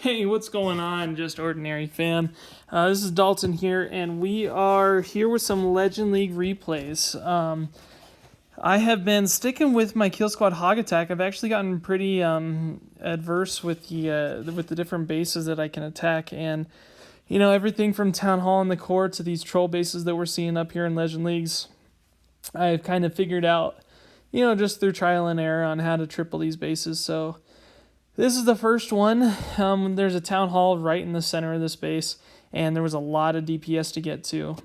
Hey, what's going on? Just Ordinary Fan. This is Dalton here, and we are here with some Legend League replays. I have been sticking with my Kill Squad Hog Attack. I've actually gotten pretty adverse with the different bases that I can attack, and everything from Town Hall and the Core to these troll bases that we're seeing up here in Legend Leagues. I've kind of figured out, just through trial and error on how to triple these bases. So this is the first one. There's a Town Hall right in the center of this base, and there was a lot of DPS to get to.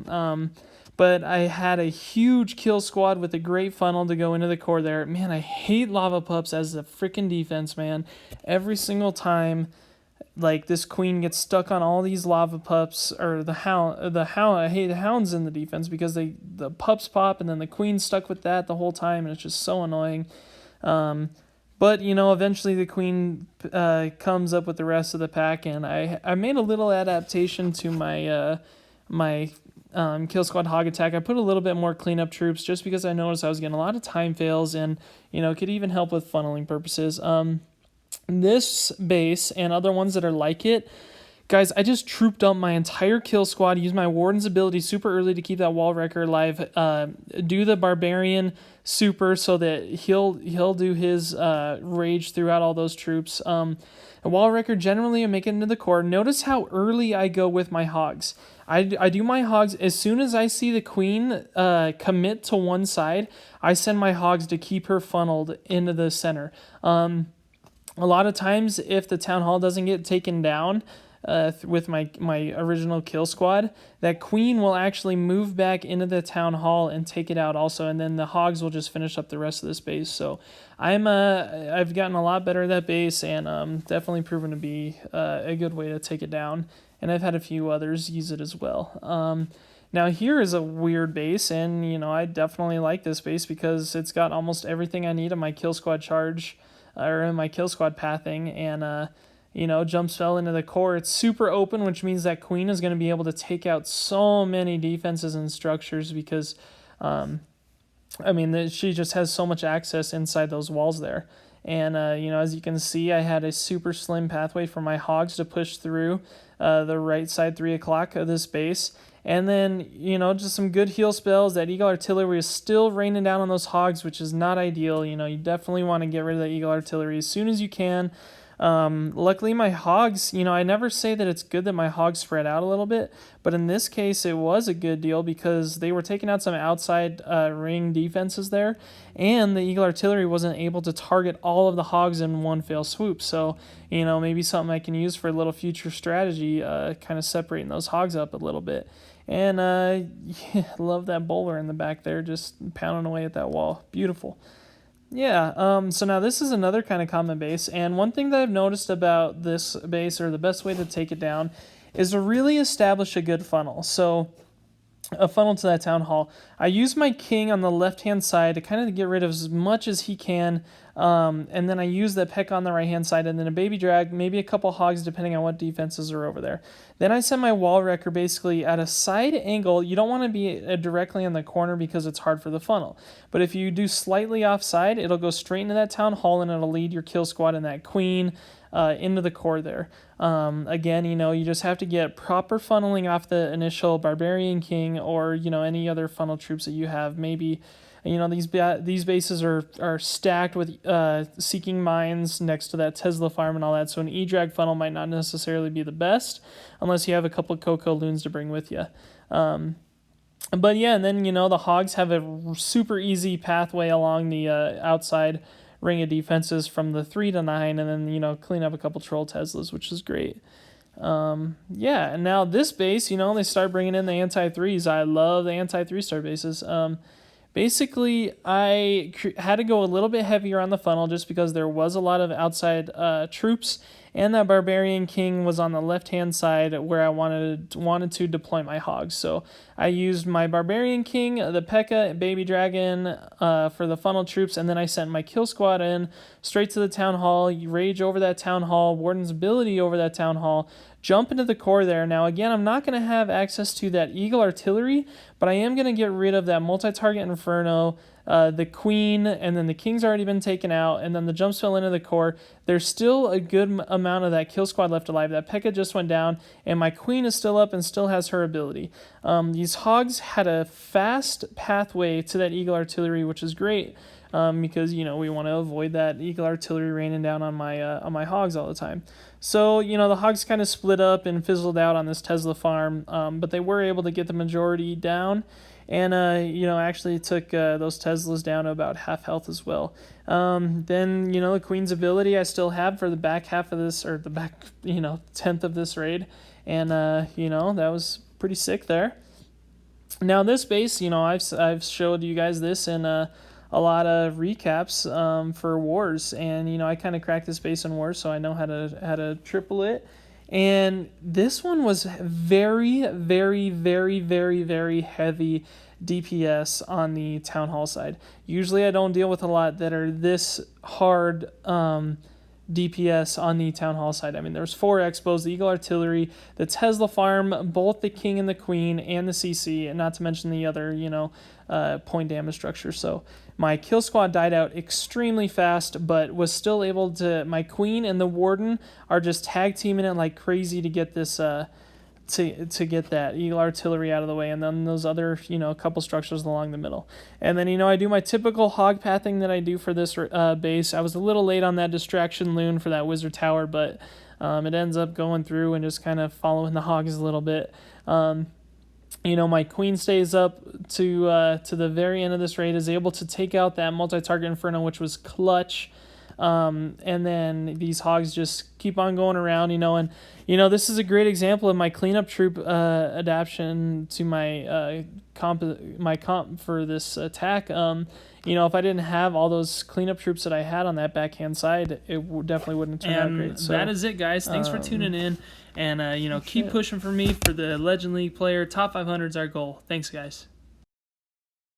But I had a huge kill squad with a great funnel to go into the core there. Man, I hate lava pups as a freaking defense, man. Every single time, like, this queen gets stuck on all these lava pups, or the hound. I hate the hounds in the defense because the pups pop, and then the queen's stuck with that the whole time, and it's just so annoying. But, eventually the queen comes up with the rest of the pack, and I made a little adaptation to my Kill Squad Hog Attack. I put a little bit more cleanup troops just because I noticed I was getting a lot of time fails, and, could even help with funneling purposes. This base and other ones that are like it, guys, I just trooped up my entire kill squad, used my Warden's ability super early to keep that wall wrecker alive, do the Barbarian super so that he'll do his rage throughout all those troops. A wall wrecker generally I make it into the core. Notice how early I go with my hogs. I do my hogs as soon as I see the queen commit to one side. I send my hogs to keep her funneled into the center. A lot of times, if the Town Hall doesn't get taken down with my original kill squad, that queen will actually move back into the Town Hall and take it out also, and then the hogs will just finish up the rest of this base. So I've gotten a lot better at that base, and definitely proven to be a good way to take it down. And I've had a few others use it as well. Now here is a weird base, and I definitely like this base because it's got almost everything I need in my kill squad charge, or in my kill squad pathing, and jump spell into the core. It's super open, which means that queen is going to be able to take out so many defenses and structures because, she just has so much access inside those walls there. And, as you can see, I had a super slim pathway for my hogs to push through the right side 3 o'clock of this base. And then, just some good heal spells. That Eagle Artillery is still raining down on those hogs, which is not ideal. You definitely want to get rid of that Eagle Artillery as soon as you can. Luckily my hogs, I never say that it's good that my hogs spread out a little bit, but in this case it was a good deal because they were taking out some outside ring defenses there, and the Eagle Artillery wasn't able to target all of the hogs in one fell swoop. So, maybe something I can use for a little future strategy, kind of separating those hogs up a little bit. And love that bowler in the back there, just pounding away at that wall. Beautiful. Yeah, so now this is another kind of common base, and one thing that I've noticed about this base, or the best way to take it down, is to really establish a good funnel. So, a funnel to that Town Hall. I use my king on the left-hand side to kind of get rid of as much as he can, and then I use the peck on the right-hand side, and then a baby drag, maybe a couple hogs depending on what defenses are over there. Then I send my wall wrecker basically at a side angle. You don't want to be directly in the corner because it's hard for the funnel. But if you do slightly offside, it'll go straight into that Town Hall, and it'll lead your kill squad and that queen into the core there. Again, you just have to get proper funneling off the initial Barbarian King, or, any other funnel troops that you have. Maybe, these bases are stacked with Seeking Mines next to that Tesla farm and all that, so an E-Drag funnel might not necessarily be the best unless you have a couple of Cocoa Loons to bring with you. But yeah, and then, the hogs have a super easy pathway along the outside ring of defenses from the 3 to 9, and then, clean up a couple troll Teslas, which is great. Yeah, and now this base, they start bringing in the anti-3s. I love the anti-3-star bases. Basically, I had to go a little bit heavier on the funnel just because there was a lot of outside troops, and that Barbarian King was on the left-hand side where I wanted to deploy my hogs. So I used my Barbarian King, the P.E.K.K.A, Baby Dragon for the funnel troops, and then I sent my kill squad in straight to the Town Hall, rage over that Town Hall, Warden's ability over that Town Hall, jump into the core there. Now, again, I'm not going to have access to that Eagle Artillery, but I am going to get rid of that multi-target Inferno, the queen, and then the king's already been taken out, and then the jumps fell into the core. There's still a good amount of that kill squad left alive. That P.E.K.K.A just went down, and my queen is still up and still has her ability. These hogs had a fast pathway to that eagle artillery, which is great. Because we want to avoid that eagle artillery raining down on my hogs all the time. So the hogs kind of split up and fizzled out on this Tesla farm, but they were able to get the majority down, and actually took those Teslas down to about half health as well. Then the queen's ability I still have for the back half of this, or the back 10th of this raid, and that was pretty sick there. Now this base, I've showed you guys this in a lot of recaps for wars, and I kind of cracked this base in wars, so I know how to triple it. And this one was very, very, very, very, very heavy DPS on the town hall side. Usually I don't deal with a lot that are this hard DPS on the town hall side. I mean, there's 4 expos, the eagle artillery, the Tesla farm, both the king and the queen, and the CC, and not to mention the other point damage structure. So my kill squad died out extremely fast, but was still able to. My queen and the warden are just tag teaming it like crazy to get this to get that eagle artillery out of the way, and then those other couple structures along the middle. And then I do my typical hog pathing that I do for this base. I was a little late on that distraction loon for that wizard tower, but it ends up going through and just kind of following the hogs a little bit. My queen stays up to the very end of this raid, is able to take out that multi-target inferno, which was clutch. And then these hogs just keep on going around, and this is a great example of my cleanup troop adaptation to my comp for this attack. If I didn't have all those cleanup troops that I had on that backhand side, it definitely wouldn't turn out great. So that is it, guys. Thanks for tuning in, and keep pushing for me for the Legend League player. Top 500 is our goal. Thanks, guys.